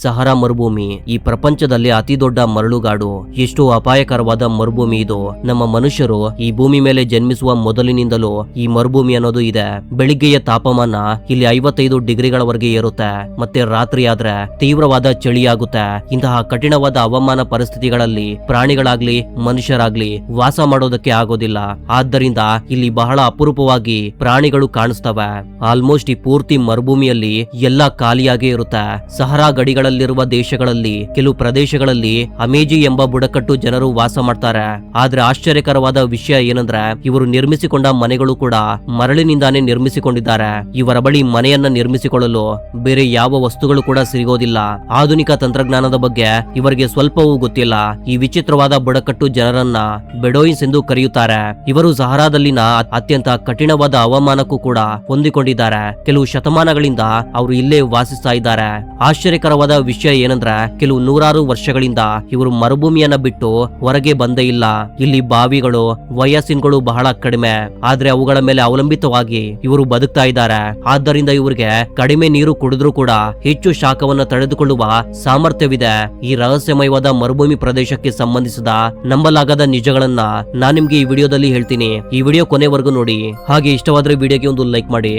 ಸಹರಾ ಮರುಭೂಮಿ ಈ ಪ್ರಪಂಚದಲ್ಲಿ ಅತಿ ದೊಡ್ಡ ಮರಳುಗಾಡು. ಎಷ್ಟು ಅಪಾಯಕರವಾದ ಮರುಭೂಮಿ ಇದು. ನಮ್ಮ ಮನುಷ್ಯರು ಈ ಭೂಮಿ ಮೇಲೆ ಜನ್ಮಿಸುವ ಮೊದಲಿನಿಂದಲೂ ಈ ಮರುಭೂಮಿ ಅನ್ನೋದು ಇದೆ. ಬೆಳಿಗ್ಗೆಯ ತಾಪಮಾನ ಇಲ್ಲಿ 55 ಡಿಗ್ರಿಗಳವರೆಗೆ ಏರುತ್ತೆ. ಮತ್ತೆ ರಾತ್ರಿ ಆದ್ರೆ ತೀವ್ರವಾದ ಚಳಿಯಾಗುತ್ತೆ. ಇಂತಹ ಕಠಿಣವಾದ ಹವಾಮಾನ ಪರಿಸ್ಥಿತಿಗಳಲ್ಲಿ ಪ್ರಾಣಿಗಳಾಗ್ಲಿ ಮನುಷ್ಯರಾಗ್ಲಿ ವಾಸ ಮಾಡೋದಕ್ಕೆ ಆಗೋದಿಲ್ಲ. ಆದ್ದರಿಂದ ಇಲ್ಲಿ ಬಹಳ ಅಪರೂಪವಾಗಿ ಪ್ರಾಣಿಗಳು ಕಾಣಿಸ್ತವೆ. ಆಲ್ಮೋಸ್ಟ್ ಈ ಪೂರ್ತಿ ಮರುಭೂಮಿಯಲ್ಲಿ ಎಲ್ಲಾ ಖಾಲಿಯಾಗಿ ಇರುತ್ತೆ. ಸಹರಾ ಗಡಿಗಳಲ್ಲಿರುವ ದೇಶಗಳಲ್ಲಿ ಕೆಲವು ಪ್ರದೇಶಗಳಲ್ಲಿ ಅಮೇಜಿ ಎಂಬ ಬುಡಕಟ್ಟು ಜನರು ವಾಸ ಮಾಡ್ತಾರೆ. ಆದ್ರೆ ಆಶ್ಚರ್ಯಕರವಾದ ವಿಷಯ ಏನಂದ್ರೆ ಇವರು ನಿರ್ಮಿಸಿಕೊಂಡ ಮನೆಗಳು ಕೂಡ ಮರಳಿನಿಂದಾನೇ ನಿರ್ಮಿಸಿಕೊಂಡಿದ್ದಾರೆ. ಇವರ ಬಳಿ ಮನೆಯನ್ನ ನಿರ್ಮಿಸಿಕೊಳ್ಳಲು ಬೇರೆ ಯಾವ ವಸ್ತುಗಳು ಕೂಡ ಸಿಗೋದಿಲ್ಲ. ಆಧುನಿಕ ತಂತ್ರಜ್ಞಾನದ ಬಗ್ಗೆ ಇವರಿಗೆ ಸ್ವಲ್ಪವೂ ಗೊತ್ತಿಲ್ಲ. ಈ ವಿಚಿತ್ರವಾದ ಬುಡಕಟ್ಟು ಜನರನ್ನ ಬೆಡೋಯಿನ್ಸ್ ಎಂದು ಕರೆಯುತ್ತಾರೆ. ಇವರು ಸಹರಾದಲ್ಲಿನ ಅತ್ಯಂತ ಕಠಿಣವಾದ ಹವಾಮಾನಕ್ಕೂ ಕೂಡ ಹೊಂದಿಕೊಂಡಿದ್ದಾರೆ. ಕೆಲವು ಶತಮಾನಗಳಿಂದ ಅವರು ಇಲ್ಲೇ ವಾಸಿಸ್ತಾ ಇದ್ದಾರೆ. ಆಶ್ಚರ್ಯಕರವಾದ ವಿಷಯ ಏನಂದ್ರೆ ಕೆಲವು ನೂರಾರು ವರ್ಷಗಳಿಂದ ಇವರು ಮರುಭೂಮಿಯನ್ನ ಬಿಟ್ಟು ಹೊರಗೆ ಬಂದೇ ಇಲ್ಲ. ಇಲ್ಲಿ ಬಾವಿಗಳು ವಯಸ್ಸಿನಗಳು ಬಹಳ ಕಡಿಮೆ, ಆದ್ರೆ ಅವುಗಳ ಮೇಲೆ ಅವಲಂಬಿತವಾಗಿ ಇವರು ಬದುಕ್ತಾ ಇದ್ದಾರೆ. ಆದ್ದರಿಂದ ಇವರಿಗೆ ಕಡಿಮೆ ನೀರು ಕುಡಿದ್ರೂ ಕೂಡ ಹೆಚ್ಚು ಶಾಖವನ್ನು ತಡೆದುಕೊಳ್ಳುವ ಸಾಮರ್ಥ್ಯವಿದೆ. ಈ ರಹಸ್ಯಮಯವಾದ ಮರುಭೂಮಿ ಪ್ರದೇಶಕ್ಕೆ ಸಂಬಂಧಿಸಿದ ನಂಬಲಾಗದ ನಿಜಗಳನ್ನ ನಾನ್ ನಿಮ್ಗೆ ಈ ವಿಡಿಯೋದಲ್ಲಿ ಹೇಳ್ತೀನಿ. ಈ ವಿಡಿಯೋ ಕೊನೆವರೆಗೂ ನೋಡಿ. ಹಾಗೆ ಇಷ್ಟವಾದ್ರೆ ವಿಡಿಯೋಗೆ ಒಂದು ಲೈಕ್ ಮಾಡಿ.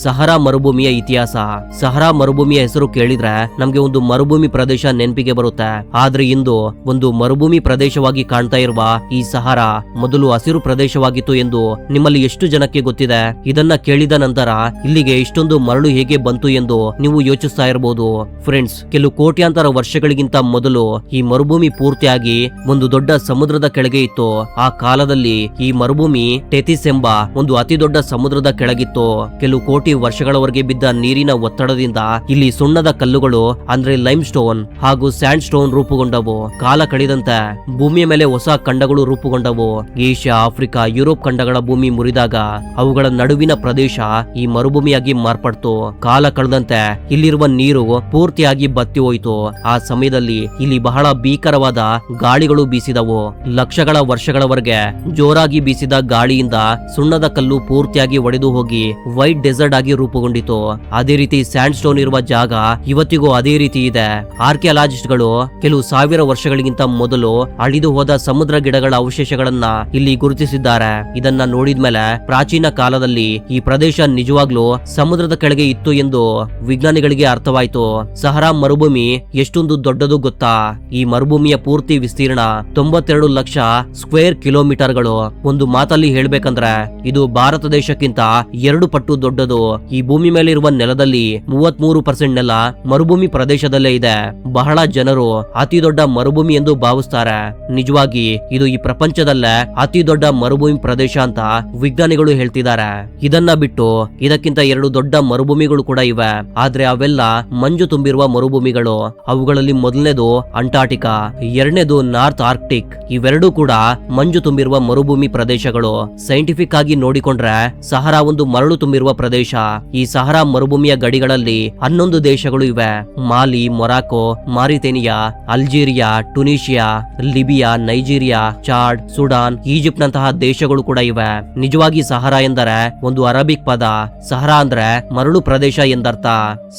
ಸಹರಾ ಮರುಭೂಮಿಯ ಇತಿಹಾಸ. ಸಹರಾ ಮರುಭೂಮಿಯ ಹೆಸರು ಕೇಳಿದ್ರೆ ನಮ್ಗೆ ಒಂದು ಮರುಭೂಮಿ ಪ್ರದೇಶ ನೆನಪಿಗೆ ಬರುತ್ತೆ. ಆದ್ರೆ ಇಂದು ಒಂದು ಮರುಭೂಮಿ ಪ್ರದೇಶವಾಗಿ ಕಾಣ್ತಾ ಇರುವ ಈ ಸಹರಾ ಮೊದಲು ಹಸಿರು ಪ್ರದೇಶವಾಗಿತ್ತು ಎಂದು ನಿಮ್ಮಲ್ಲಿ ಎಷ್ಟು ಜನಕ್ಕೆ ಗೊತ್ತಿದೆ? ಇದನ್ನ ಕೇಳಿದ ನಂತರ ಇಲ್ಲಿಗೆ ಇಷ್ಟೊಂದು ಮರಳು ಹೇಗೆ ಬಂತು ಎಂದು ನೀವು ಯೋಚಿಸ್ತಾ ಇರಬಹುದು. ಫ್ರೆಂಡ್ಸ್, ಕೆಲವು ಕೋಟ್ಯಾಂತರ ವರ್ಷಗಳಿಗಿಂತ ಮೊದಲು ಈ ಮರುಭೂಮಿ ಪೂರ್ತಿಯಾಗಿ ಒಂದು ದೊಡ್ಡ ಸಮುದ್ರದ ಕೆಳಗೆ ಇತ್ತು. ಆ ಕಾಲದಲ್ಲಿ ಈ ಮರುಭೂಮಿ ಟೆಥಿಸ್ ಎಂಬ ಒಂದು ಅತಿ ದೊಡ್ಡ ಸಮುದ್ರದ ಕೆಳಗಿತ್ತು. ಕೆಲವು ಕೋಟಿ ವರ್ಷಗಳವರೆಗೆ ಬಿದ್ದ ನೀರಿನ ಒತ್ತಡದಿಂದ ಇಲ್ಲಿ ಸುಣ್ಣದ ಕಲ್ಲುಗಳು ಅಂದ್ರೆ ಲೈಮ್ ಸ್ಟೋನ್ ಹಾಗೂ ಸ್ಯಾಂಡ್ ಸ್ಟೋನ್ ರೂಪುಗೊಂಡವು. ಕಾಲ ಕಳೆದಂತೆ ಭೂಮಿಯ ಮೇಲೆ ಹೊಸ ಖಂಡಗಳು ರೂಪುಗೊಂಡವು. ಏಷ್ಯಾ, ಆಫ್ರಿಕಾ, ಯುರೋಪ್ ಖಂಡಗಳ ಭೂಮಿ ಮುರಿದಾಗ ಅವುಗಳ ನಡುವಿನ ಪ್ರದೇಶ ಈ ಮರುಭೂಮಿಯಾಗಿ ಮಾರ್ಪಡ್ತು. ಕಾಲ ಕಳೆದಂತೆ ಇಲ್ಲಿರುವ ನೀರು ಪೂರ್ತಿಯಾಗಿ ಬತ್ತಿ ಹೋಯಿತು. ಆ ಸಮಯದಲ್ಲಿ ಇಲ್ಲಿ ಬಹಳ ಭೀಕರವಾದ ಗಾಳಿಗಳು ಬೀಸಿದವು. ಲಕ್ಷಗಳ ವರ್ಷಗಳವರೆಗೆ ಜೋರಾಗಿ ಬೀಸಿದ ಗಾಳಿಯಿಂದ ಸುಣ್ಣದ ಕಲ್ಲು ಪೂರ್ತಿಯಾಗಿ ಒಡೆದು ಹೋಗಿ ವೈಟ್ ಡೆಸರ್ಟ್ ಆಗಿ ರೂಪುಗೊಂಡಿತು. ಅದೇ ರೀತಿ ಸ್ಯಾಂಡ್ ಸ್ಟೋನ್ ಇರುವ ಜಾಗ ಇವತ್ತಿಗೂ ಅದೇ ರೀತಿ ಇದೆ. ಆರ್ಕಿಯಾಲಜಿಸ್ಟ್ಗಳು ಕೆಲವು ಸಾವಿರ ವರ್ಷಗಳಿಗಿಂತ ಮೊದಲು ಅಳಿದು ಹೋದ ಸಮುದ್ರ ಗಿಡಗಳ ಅವಶೇಷಗಳನ್ನ ಇಲ್ಲಿ ಗುರುತಿಸಿದ್ದಾರೆ. ಇದನ್ನ ನೋಡಿದ್ಮೇಲೆ ಪ್ರಾಚೀನ ಕಾಲದಲ್ಲಿ ಈ ಪ್ರದೇಶ ನಿಜವಾಗ್ಲೂ ಸಮುದ್ರದ ಕೆಳಗೆ ಇತ್ತು ಎಂದು ವಿಜ್ಞಾನಿಗಳಿಗೆ ಅರ್ಥವಾಯಿತು. ಸಹರಾ ಮರುಭೂಮಿ ಎಷ್ಟೊಂದು ದೊಡ್ಡದು ಗೊತ್ತಾ? ಈ ಮರುಭೂಮಿಯ ಪೂರ್ತಿ ವಿಸ್ತೀರ್ಣ 92 ಲಕ್ಷ ಸ್ಕ್ವೇರ್ ಕಿಲೋಮೀಟರ್ಗಳು. ಒಂದು ಮಾತಲ್ಲಿ ಹೇಳ್ಬೇಕಂದ್ರೆ ಇದು ಭಾರತ ದೇಶಕ್ಕಿಂತ 2 ಪಟ್ಟು ದೊಡ್ಡದು. ಈ ಭೂಮಿ ಮೇಲೆ ಇರುವ ನೆಲದಲ್ಲಿ 33% ನೆಲ ಮರುಭೂಮಿ ಪ್ರದೇಶದಲ್ಲೇ ಇದೆ. ಬಹಳ ಜನರು ಅತಿ ದೊಡ್ಡ ಮರುಭೂಮಿ ಎಂದು ಭಾವಿಸ್ತಾರೆ. ನಿಜವಾಗಿ ಇದು ಈ ಪ್ರಪಂಚದಲ್ಲೇ ಅತಿ ದೊಡ್ಡ ಮರುಭೂಮಿ ಪ್ರದೇಶ ಅಂತ ವಿಜ್ಞಾನಿಗಳು ಹೇಳ್ತಿದ್ದಾರೆ. ಇದನ್ನ ಬಿಟ್ಟು ಇದಕ್ಕಿಂತ 2 ದೊಡ್ಡ ಮರುಭೂಮಿಗಳು ಕೂಡ ಇವೆ. ಆದ್ರೆ ಅವೆಲ್ಲ ಮಂಜು ತುಂಬಿರುವ ಮರುಭೂಮಿಗಳು. ಅವುಗಳಲ್ಲಿ ಮೊದಲನೇದು ಅಂಟಾರ್ಟಿಕಾ, ಎರಡನೇದು ನಾರ್ತ್ ಆರ್ಕ್ಟಿಕ್. ಇವೆರಡೂ ಕೂಡ ಮಂಜು ತುಂಬಿರುವ ಮರುಭೂಮಿ ಪ್ರದೇಶಗಳು. ಸೈಂಟಿಫಿಕ್ ಆಗಿ ನೋಡಿಕೊಂಡ್ರೆ ಸಹರಾ ಒಂದು ಮರಳು ತುಂಬಿರುವ ಪ್ರದೇಶ. ಈ ಸಹರಾ ಮರುಭೂಮಿಯ ಗಡಿಗಳಲ್ಲಿ 11 ದೇಶಗಳು ಇವೆ. Mali, Morocco, Mauritania, Algeria, Tunisia, Libya, Nigeria, Chad, Sudan, Egypt ನಂತಹ ದೇಶಗಳು ಕೂಡ ಇವೆ. ನಿಜವಾಗಿ ಸಹರಾ ಎಂದರೆ ಒಂದು ಅರಬಿಕ್ ಪದ. ಸಹರಾ ಅಂದ್ರೆ ಮರಳು ಪ್ರದೇಶ ಎಂದರ್ಥ.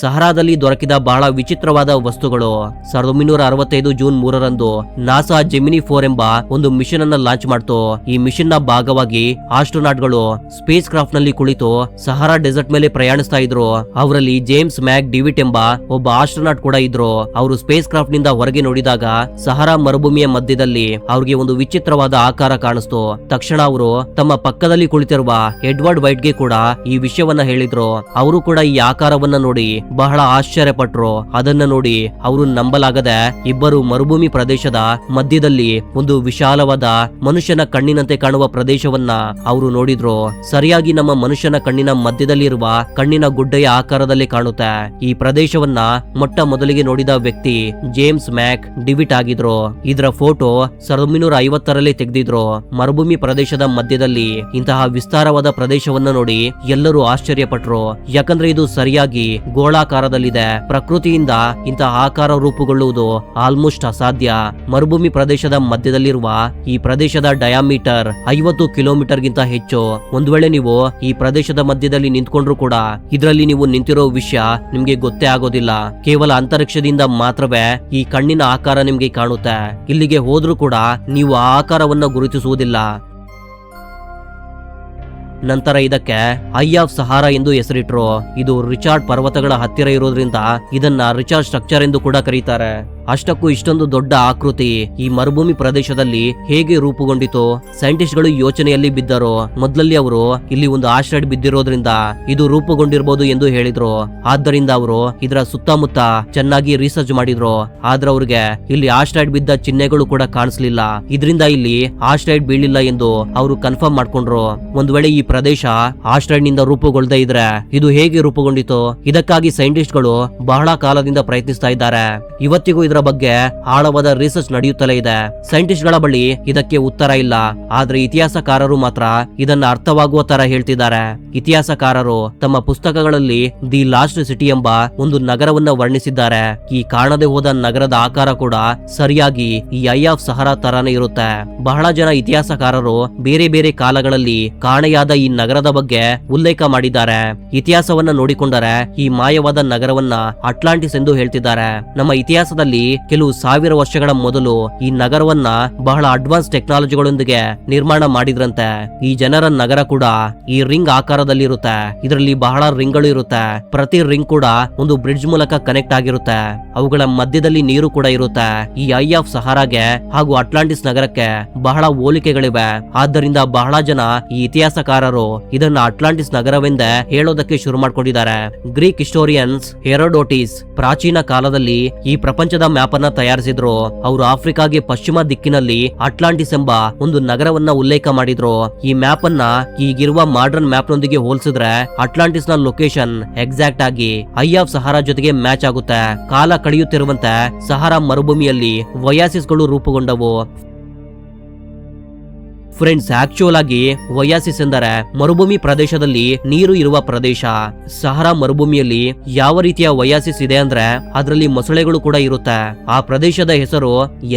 ಸಹರಾದಲ್ಲಿ ದೊರಕಿದ ಬಹಳ ವಿಚಿತ್ರವಾದ ವಸ್ತುಗಳು. 1965 ಜೂನ್ 3ರಂದು ನಾಸಾ ಜೆಮಿನಿ 4 ಎಂಬ ಒಂದು ಮಿಷನ್ ಅನ್ನ ಲಾಂಚ್ ಮಾಡ್ತು. ಈ ಮಿಷನ್ ನ ಭಾಗವಾಗಿ ಆಸ್ಟ್ರೋನಾಟ್ಗಳು ಸ್ಪೇಸ್ ಕ್ರಾಫ್ಟ್ ನಲ್ಲಿ ಕುಳಿತು ಸಹರಾ ಡೆಸರ್ಟ್ ಮೇಲೆ ಪ್ರಯಾಣಿಸ್ತಾ ಇದ್ರು. ಅವರಲ್ಲಿ ಜೇಮ್ಸ್ ಮ್ಯಾಕ್ ಡಿವಿಟ್ ಎಂಬ ಒಬ್ಬ ಆಸ್ಟ್ರೋನಾಟ್ ಕೂಡ ಇದ್ರು. ಅವರು ಸ್ಪೇಸ್ ಕ್ರಾಫ್ಟ್ ನಿಂದ ಹೊರಗೆ ನೋಡಿದಾಗ ಸಹರಾ ಮರುಭೂಮಿಯ ಮಧ್ಯದಲ್ಲಿ ಅವ್ರಿಗೆ ಒಂದು ವಿಚಿತ್ರವಾದ ಆಕಾರ ಕಾಣಿಸ್ತು. ತಕ್ಷಣ ಅವರು ತಮ್ಮ ಪಕ್ಕದಲ್ಲಿ ಕುಳಿತಿರುವ ಎಡ್ವರ್ಡ್ ವೈಟ್ ಗೆ ಕೂಡ ಈ ವಿಷಯವನ್ನ ಹೇಳಿದ್ರು. ಅವರು ಕೂಡ ಈ ಆಕಾರವನ್ನ ನೋಡಿ ಬಹಳ ಆಶ್ಚರ್ಯ ಪಟ್ರು. ಅದನ್ನ ನೋಡಿ ಅವರು ನಂಬಲಾಗದೆ ಇಬ್ಬರು ಮರುಭೂಮಿ ಪ್ರದೇಶದ ಮಧ್ಯದಲ್ಲಿ ಒಂದು ವಿಶಾಲವಾದ ಮನುಷ್ಯನ ಕಣ್ಣಿನಂತೆ ಕಾಣುವ ಪ್ರದೇಶವನ್ನ ಅವರು ನೋಡಿದ್ರು. ಸರಿಯಾಗಿ ನಮ್ಮ ಮನುಷ್ಯನ ಕಣ್ಣಿನ ಮಧ್ಯದಲ್ಲಿರುವ ಕಣ್ಣಿನ ಗುಡ್ಡೆಯ ಆಕಾರದಲ್ಲಿ ಕಾಣುತ್ತೆ. ಈ ಪ್ರದೇಶವನ್ನ ಮೊಟ್ಟ ಮೊದಲಿಗೆ ನೋಡಿದ ವ್ಯಕ್ತಿ ಜೇಮ್ಸ್ ಮ್ಯಾಕ್ ಡಿವಿಟ್ ಆಗಿದ್ರು. ಇದರ ಫೋಟೋ 1950ರಲ್ಲಿ ತೆಗೆದಿದ್ರು. ಮರುಭೂಮಿ ಪ್ರದೇಶದ ಮಧ್ಯದಲ್ಲಿ ಇಂತಹ ವಿಸ್ತಾರವಾದ ಪ್ರದೇಶವನ್ನ ನೋಡಿ ಎಲ್ಲರೂ ಆಶ್ಚರ್ಯಪಟ್ರು. ಯಾಕಂದ್ರೆ ಇದು ಸರಿಯಾಗಿ ಗೋಳಾಕಾರದಲ್ಲಿದೆ. ಪ್ರಕೃತಿಯಿಂದ ಇಂತಹ ಆಕಾರ ರೂಪುಗೊಳ್ಳುವುದು ಆಲ್ಮೋಸ್ಟ್ ಅಸಾಧ್ಯ. ಮರುಭೂಮಿ ಪ್ರದೇಶದ ಮಧ್ಯದಲ್ಲಿರುವ ಈ ಪ್ರದೇಶದ ಡಯಾಮೀಟರ್ 50 ಕಿಲೋಮೀಟರ್ ಗಿಂತ ಹೆಚ್ಚು. ಒಂದು ವೇಳೆ ನೀವು ಈ ಪ್ರದೇಶದ ಮಧ್ಯದಲ್ಲಿ ನಿಂತ್ಕೊಂಡು ನಿಂತ್ಕೊಂಡ್ರು ಕೂಡ ಇದರಲ್ಲಿ ನೀವು ನಿಂತಿರೋ ವಿಷಯ ನಿಮ್ಗೆ ಗೊತ್ತೇ ಆಗೋದಿಲ್ಲ. ಕೇವಲ ಅಂತರಿಕ್ಷದಿಂದ ಮಾತ್ರವೇ ಈ ಕಣ್ಣಿನ ಆಕಾರ ನಿಮ್ಗೆ ಕಾಣುತ್ತೆ. ಇಲ್ಲಿಗೆ ಹೋದ್ರೂ ಕೂಡ ನೀವು ಆ ಆಕಾರವನ್ನ ಗುರುತಿಸುವುದಿಲ್ಲ. ನಂತರ ಇದಕ್ಕೆ ಐ ಆಫ್ ಸಹಾರಾ ಎಂದು ಹೆಸರಿಟ್ರು. ಇದು ರಿಚಾರ್ಡ್ ಪರ್ವತಗಳ ಹತ್ತಿರ ಇರೋದ್ರಿಂದ ಇದನ್ನ ರಿಚಾರ್ಡ್ ಸ್ಟ್ರಕ್ಚರ್ ಎಂದು ಕೂಡ ಕರೀತಾರೆ. ಅಷ್ಟಕ್ಕೂ ಇಷ್ಟೊಂದು ದೊಡ್ಡ ಆಕೃತಿ ಈ ಮರುಭೂಮಿ ಪ್ರದೇಶದಲ್ಲಿ ಹೇಗೆ ರೂಪುಗೊಂಡಿತು? ಸೈಂಟಿಸ್ಟ್ ಗಳು ಯೋಚನೆಯಲ್ಲಿ ಬಿದ್ದರು. ಮೊದಲಲ್ಲಿ ಅವರು ಇಲ್ಲಿ ಒಂದು ಆಸ್ಟ್ರಾಯ್ಡ್ ಬಿದ್ದಿರೋದ್ರಿಂದ ಇದು ರೂಪುಗೊಂಡಿರಬಹುದು ಎಂದು ಹೇಳಿದ್ರು. ಆದ್ದರಿಂದ ಅವರು ಇದರ ಸುತ್ತಮುತ್ತ ಚೆನ್ನಾಗಿ ರಿಸರ್ಚ್ ಮಾಡಿದ್ರು. ಆದ್ರೆ ಅವ್ರಿಗೆ ಇಲ್ಲಿ ಆಸ್ಟ್ರಾಯ್ಡ್ ಬಿದ್ದ ಚಿಹ್ನೆಗಳು ಕೂಡ ಕಾಣಿಸ್ಲಿಲ್ಲ. ಇದರಿಂದ ಇಲ್ಲಿ ಆಸ್ಟ್ರಾಯ್ಡ್ ಬೀಳಿಲ್ಲ ಎಂದು ಅವರು ಕನ್ಫರ್ಮ್ ಮಾಡ್ಕೊಂಡ್ರು. ಒಂದ್ ವೇಳೆ ಈ ಪ್ರದೇಶ ಆಸ್ಟ್ರಾಯ್ಡ್ ನಿಂದ ರೂಪುಗೊಳ್ಳದೆ ಇದ್ರೆ ಇದು ಹೇಗೆ ರೂಪುಗೊಂಡಿತು? ಇದಕ್ಕಾಗಿ ಸೈಂಟಿಸ್ಟ್ ಗಳು ಬಹಳ ಕಾಲದಿಂದ ಪ್ರಯತ್ನಿಸ್ತಾ ಇದ್ದಾರೆ. ಇವತ್ತಿಗೂ ಇದರ ಬಗ್ಗೆ ಆಳವಾದ ರಿಸರ್ಚ್ ನಡೆಯುತ್ತಲೇ ಇದೆ. ಸೈಂಟಿಸ್ಟ್ ಗಳ ಬಳಿ ಇದಕ್ಕೆ ಉತ್ತರ ಇಲ್ಲ. ಆದ್ರೆ ಇತಿಹಾಸಕಾರರು ಮಾತ್ರ ಇದನ್ನ ಅರ್ಥವಾಗುವ ತರ ಹೇಳ್ತಿದ್ದಾರೆ. ಇತಿಹಾಸಕಾರರು ತಮ್ಮ ಪುಸ್ತಕಗಳಲ್ಲಿ ದಿ ಲಾಸ್ಟ್ ಸಿಟಿ ಎಂಬ ಒಂದು ನಗರವನ್ನ ವರ್ಣಿಸಿದ್ದಾರೆ. ಈ ಕಾಣದೆ ಹೋದ ನಗರದ ಆಕಾರ ಕೂಡ ಸರಿಯಾಗಿ ಈ ಐ ಆಫ್ ಸಹಾರಾ ತರಾನೇ ಇರುತ್ತೆ. ಬಹಳ ಜನ ಇತಿಹಾಸಕಾರರು ಬೇರೆ ಬೇರೆ ಕಾಲಗಳಲ್ಲಿ ಕಾಣೆಯಾದ ಈ ನಗರದ ಬಗ್ಗೆ ಉಲ್ಲೇಖ ಮಾಡಿದ್ದಾರೆ. ಇತಿಹಾಸವನ್ನ ನೋಡಿಕೊಂಡರೆ ಈ ಮಾಯವಾದ ನಗರವನ್ನ ಅಟ್ಲಾಂಟಿಸ್ ಎಂದು ಹೇಳ್ತಿದ್ದಾರೆ. ನಮ್ಮ ಇತಿಹಾಸದಲ್ಲಿ ಕೆಲವು ಸಾವಿರ ವರ್ಷಗಳ ಮೊದಲು ಈ ನಗರವನ್ನ ಬಹಳ ಅಡ್ವಾನ್ಸ್ ಟೆಕ್ನಾಲಜಿಗಳೊಂದಿಗೆ ನಿರ್ಮಾಣ ಮಾಡಿದ್ರಂತೆ. ಈ ಜನರ ನಗರ ಕೂಡ ಈ ರಿಂಗ್ ಆಕಾರದಲ್ಲಿ ಇರುತ್ತೆ. ಇದರಲ್ಲಿ ಬಹಳ ರಿಂಗ್ ಗಳು ಇರುತ್ತೆ. ಪ್ರತಿ ರಿಂಗ್ ಕೂಡ ಒಂದು ಬ್ರಿಡ್ಜ್ ಮೂಲಕ ಕನೆಕ್ಟ್ ಆಗಿರುತ್ತೆ. ಅವುಗಳ ಮಧ್ಯದಲ್ಲಿ ನೀರು ಕೂಡ ಇರುತ್ತೆ. ಈ ಐ ಆಫ್ ಸಹಾರಾಗೆ ಹಾಗೂ ಅಟ್ಲಾಂಟಿಸ್ ನಗರಕ್ಕೆ ಬಹಳ ಹೋಲಿಕೆಗಳಿವೆ. ಆದ್ದರಿಂದ ಬಹಳ ಜನ ಈ ಇತಿಹಾಸಕಾರರು ಇದನ್ನ ಅಟ್ಲಾಂಟಿಸ್ ನಗರವೆಂದೇ ಹೇಳೋದಕ್ಕೆ ಶುರು ಮಾಡ್ಕೊಂಡಿದ್ದಾರೆ. ಗ್ರೀಕ್ ಹಿಸ್ಟೋರಿಯನ್ಸ್ ಹೆರೋಡೋಟಿಸ್ ಪ್ರಾಚೀನ ಕಾಲದಲ್ಲಿ ಈ ಪ್ರಪಂಚದ ಮ್ಯಾಪ್ ಅನ್ನ ತಯಾರಿಸಿದ್ರು. ಅವರು ಆಫ್ರಿಕಾಗೆ ಪಶ್ಚಿಮ ದಿಕ್ಕಿನಲ್ಲಿ ಅಟ್ಲಾಂಟಿಸ್ ಎಂಬ ಒಂದು ನಗರವನ್ನ ಉಲ್ಲೇಖ ಮಾಡಿದ್ರು. ಈ ಮ್ಯಾಪ್ ಅನ್ನ ಈಗಿರುವ ಮಾಡರ್ನ್ ಮ್ಯಾಪ್ ನೊಂದಿಗೆ ಹೋಲಿಸಿದ್ರೆ ಅಟ್ಲಾಂಟಿಸ್ ನ ಲೊಕೇಶನ್ ಎಕ್ಸಾಕ್ಟ್ ಆಗಿ ಐ ಆಫ್ ಸಹಾರಾ ಜೊತೆಗೆ ಮ್ಯಾಚ್ ಆಗುತ್ತೆ. ಕಾಲ ಕಳೆಯುತ್ತಿರುವಂತೆ ಸಹಾರಾ ಮರುಭೂಮಿಯಲ್ಲಿ ಒಯಾಸಿಸ್ ಗಳು ರೂಪುಗೊಂಡವು. ಫ್ರೆಂಡ್ಸ್, ಆಕ್ಚುಯಲ್ ಆಗಿ ಒಯಾಸಿಸ್ ಎಂದರೆ ಮರುಭೂಮಿ ಪ್ರದೇಶದಲ್ಲಿ ನೀರು ಇರುವ ಪ್ರದೇಶ. ಸಹಾರಾ ಮರುಭೂಮಿಯಲ್ಲಿ ಯಾವ ರೀತಿಯ ಒಯಾಸಿಸ್ ಇದೆ ಅಂದ್ರೆ ಅದರಲ್ಲಿ ಮೊಸಳೆಗಳು ಕೂಡ ಇರುತ್ತೆ. ಆ ಪ್ರದೇಶದ ಹೆಸರು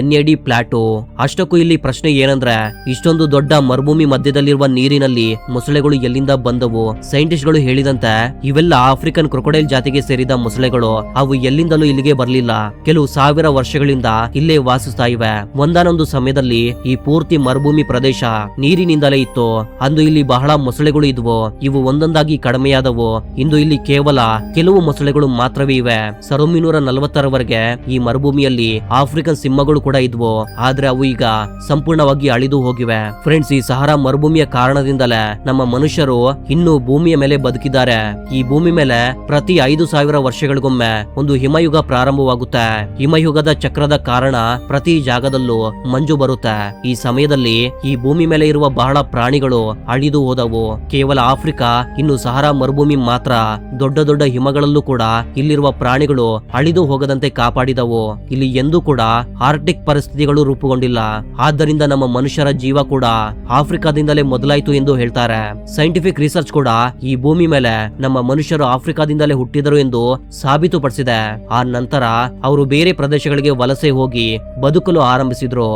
NAD ಪ್ಲಾಟೋ. ಅಷ್ಟಕ್ಕೂ ಇಲ್ಲಿ ಪ್ರಶ್ನೆ ಏನಂದ್ರೆ ಇಷ್ಟೊಂದು ದೊಡ್ಡ ಮರುಭೂಮಿ ಮಧ್ಯದಲ್ಲಿರುವ ನೀರಿನಲ್ಲಿ ಮೊಸಳೆಗಳು ಎಲ್ಲಿಂದ ಬಂದವು? ಸೈಂಟಿಸ್ಟ್ ಗಳು ಹೇಳಿದಂತೆ ಇವೆಲ್ಲ ಆಫ್ರಿಕನ್ ಕ್ರೊಕೊಡೈಲ್ ಜಾತಿಗೆ ಸೇರಿದ ಮೊಸಳೆಗಳು. ಅವು ಎಲ್ಲಿಂದಲೂ ಇಲ್ಲಿಗೆ ಬರಲಿಲ್ಲ. ಕೆಲವು ಸಾವಿರ ವರ್ಷಗಳಿಂದ ಇಲ್ಲೇ ವಾಸಿಸ್ತಾ ಇವೆ. ಒಂದಾನೊಂದು ಸಮಯದಲ್ಲಿ ಈ ಪೂರ್ತಿ ಮರುಭೂಮಿ ಪ್ರದೇಶ ನೀರಿನಿಂದಲೇ ಇತ್ತು. ಅಂದು ಇಲ್ಲಿ ಬಹಳ ಮೊಸಳೆಗಳು ಇದ್ವು. ಇವು ಒಂದೊಂದಾಗಿ ಕಡಿಮೆಯಾದವು. ಇಂದು ಇಲ್ಲಿ ಕೇವಲ ಕೆಲವು ಮೊಸಳೆಗಳು ಮಾತ್ರವೇ ಇವೆ. 1940ರವರೆಗೆ ಈ ಮರುಭೂಮಿಯಲ್ಲಿ ಆಫ್ರಿಕನ್ ಸಿಂಹಗಳು ಕೂಡ ಇದ್ವು. ಆದ್ರೆ ಅವು ಈಗ ಸಂಪೂರ್ಣವಾಗಿ ಅಳಿದು ಹೋಗಿವೆ. ಫ್ರೆಂಡ್ಸ್, ಈ ಸಹಾರಾ ಮರುಭೂಮಿಯ ಕಾರಣದಿಂದಲೇ ನಮ್ಮ ಮನುಷ್ಯರು ಇನ್ನೂ ಭೂಮಿಯ ಮೇಲೆ ಬದುಕಿದ್ದಾರೆ. ಈ ಭೂಮಿ ಮೇಲೆ ಪ್ರತಿ 5000 ವರ್ಷಗಳಿಗೊಮ್ಮೆ ಒಂದು ಹಿಮಯುಗ ಪ್ರಾರಂಭವಾಗುತ್ತೆ. ಹಿಮಯುಗದ ಚಕ್ರದ ಕಾರಣ ಪ್ರತಿ ಜಾಗದಲ್ಲೂ ಮಂಜು ಬರುತ್ತೆ. ಈ ಸಮಯದಲ್ಲಿ ಈ ಭೂಮಿ ಮೇಲೆ ಇರುವ ಬಹಳ ಪ್ರಾಣಿಗಳು ಅಳಿದು ಹೋದವು. ಕೇವಲ ಆಫ್ರಿಕಾ ಇನ್ನು ಸಹಾರಾ ಮರುಭೂಮಿ ಮಾತ್ರ ದೊಡ್ಡ ದೊಡ್ಡ ಹಿಮಗಳಲ್ಲೂ ಕೂಡ ಇಲ್ಲಿರುವ ಪ್ರಾಣಿಗಳು ಅಳಿದು ಹೋಗದಂತೆ ಕಾಪಾಡಿದವು. ಇಲ್ಲಿ ಎಂದೂ ಕೂಡ ಆರ್ಟಿಕ್ ಪರಿಸ್ಥಿತಿಗಳು ರೂಪುಗೊಂಡಿಲ್ಲ. ಆದ್ದರಿಂದ ನಮ್ಮ ಮನುಷ್ಯರ ಜೀವ ಕೂಡ ಆಫ್ರಿಕಾದಿಂದಲೇ ಮೊದಲಾಯಿತು ಎಂದು ಹೇಳ್ತಾರೆ. ಸೈಂಟಿಫಿಕ್ ರಿಸರ್ಚ್ ಕೂಡ ಈ ಭೂಮಿ ಮೇಲೆ ನಮ್ಮ ಮನುಷ್ಯರು ಆಫ್ರಿಕಾದಿಂದಲೇ ಹುಟ್ಟಿದರು ಎಂದು ಸಾಬೀತುಪಡಿಸಿದೆ. ಆ ನಂತರ ಅವರು ಬೇರೆ ಪ್ರದೇಶಗಳಿಗೆ ವಲಸೆ ಹೋಗಿ ಬದುಕಲು ಆರಂಭಿಸಿದ್ರು.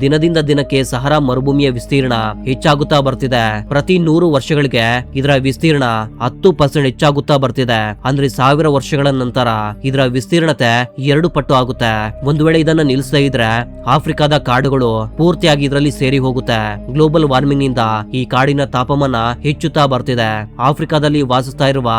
ದಿನದಿಂದ ದಿನಕ್ಕೆ ಸಹಾರಾ ಮರುಭೂಮಿಯ ವಿಸ್ತೀರ್ಣ ಹೆಚ್ಚಾಗುತ್ತಾ ಬರ್ತಿದೆ. ಪ್ರತಿ 100 ವರ್ಷಗಳಿಗೆ ಇದರ ವಿಸ್ತೀರ್ಣ 10% ಹೆಚ್ಚಾಗುತ್ತಾ ಬರ್ತಿದೆ. ಅಂದ್ರೆ 1000 ವರ್ಷಗಳ ನಂತರ ಇದರ ವಿಸ್ತೀರ್ಣತೆ 2 ಪಟ್ಟು ಆಗುತ್ತೆ. ಒಂದು ವೇಳೆ ಇದನ್ನ ನಿಲ್ಲಿಸದೇ ಇದ್ರೆ ಆಫ್ರಿಕಾದ ಕಾಡುಗಳು ಪೂರ್ತಿಯಾಗಿ ಇದರಲ್ಲಿ ಸೇರಿ ಹೋಗುತ್ತೆ. ಗ್ಲೋಬಲ್ ವಾರ್ಮಿಂಗ್ ನಿಂದ ಈ ಕಾಡಿನ ತಾಪಮಾನ ಹೆಚ್ಚುತ್ತಾ ಬರ್ತಿದೆ. ಆಫ್ರಿಕಾದಲ್ಲಿ ವಾಸಿಸ್ತಾ ಇರುವ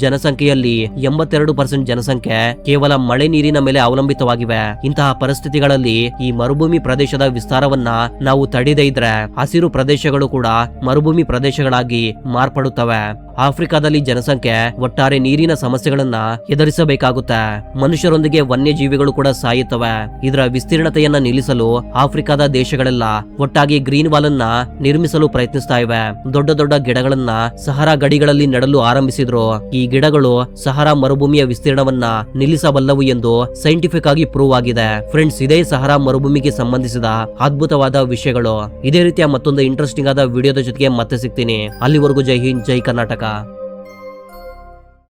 ಜನಸಂಖ್ಯೆಯಲ್ಲಿ 82% ಜನಸಂಖ್ಯೆ ಕೇವಲ ಮಳೆ ನೀರಿನ ಮೇಲೆ ಅವಲಂಬಿತವಾಗಿವೆ. ಇಂತಹ ಪರಿಸ್ಥಿತಿಗಳಲ್ಲಿ ಈ ಮರುಭೂಮಿ ಪ್ರದೇಶದ ವಿಸ್ತಾರವನ್ನ ನಾವು ತಡೆದೇ ಇದ್ರೆ ಹಸಿರು ಪ್ರದೇಶಗಳು ಕೂಡ ಮರುಭೂಮಿ ಪ್ರದೇಶಗಳಾಗಿ ಮಾರ್ಪಡುತ್ತವೆ. ಆಫ್ರಿಕಾದಲ್ಲಿ ಜನಸಂಖ್ಯೆ ಒಟ್ಟಾರೆ ನೀರಿನ ಸಮಸ್ಯೆಗಳನ್ನ ಎದುರಿಸಬೇಕಾಗುತ್ತೆ. ಮನುಷ್ಯರೊಂದಿಗೆ ವನ್ಯಜೀವಿಗಳು ಕೂಡ ಸಾಯುತ್ತವೆ. ಇದರ ವಿಸ್ತೀರ್ಣತೆಯನ್ನ ನಿಲ್ಲಿಸಲು ಆಫ್ರಿಕಾದ ದೇಶಗಳೆಲ್ಲ ಒಟ್ಟಾಗಿ ಗ್ರೀನ್ ವಾಲ್ ಅನ್ನ ನಿರ್ಮಿಸಲು ಪ್ರಯತ್ನಿಸ್ತಾ ಇವೆ. ದೊಡ್ಡ ದೊಡ್ಡ ಗಿಡಗಳನ್ನ ಸಹಾರಾ ಗಡಿಗಳಲ್ಲಿ ನೆಡಲು ಆರಂಭಿಸಿದ್ರು. ಈ ಗಿಡಗಳು ಸಹಾರಾ ಮರುಭೂಮಿಯ ವಿಸ್ತೀರ್ಣವನ್ನ ನಿಲ್ಲಿಸಬಲ್ಲವು ಎಂದು ಸೈಂಟಿಫಿಕ್ ಆಗಿ ಪ್ರೂವ್ ಆಗಿದೆ. ಫ್ರೆಂಡ್ಸ್, ಇದೇ ಸಹಾರಾ ಮರುಭೂಮಿಗೆ ಸಂಬಂಧಿಸಿದ ಅದ್ಭುತವಾದ ವಿಷಯಗಳು. ಇದೇ ರೀತಿಯ ಮತ್ತೊಂದು ಇಂಟ್ರೆಸ್ಟಿಂಗ್ ಆದ ವಿಡಿಯೋದ ಜೊತೆಗೆ ಮತ್ತೆ ಸಿಗ್ತೀನಿ. ಅಲ್ಲಿವರೆಗೂ ಜೈ ಹಿಂದ್, ಜೈ ಕರ್ನಾಟಕ.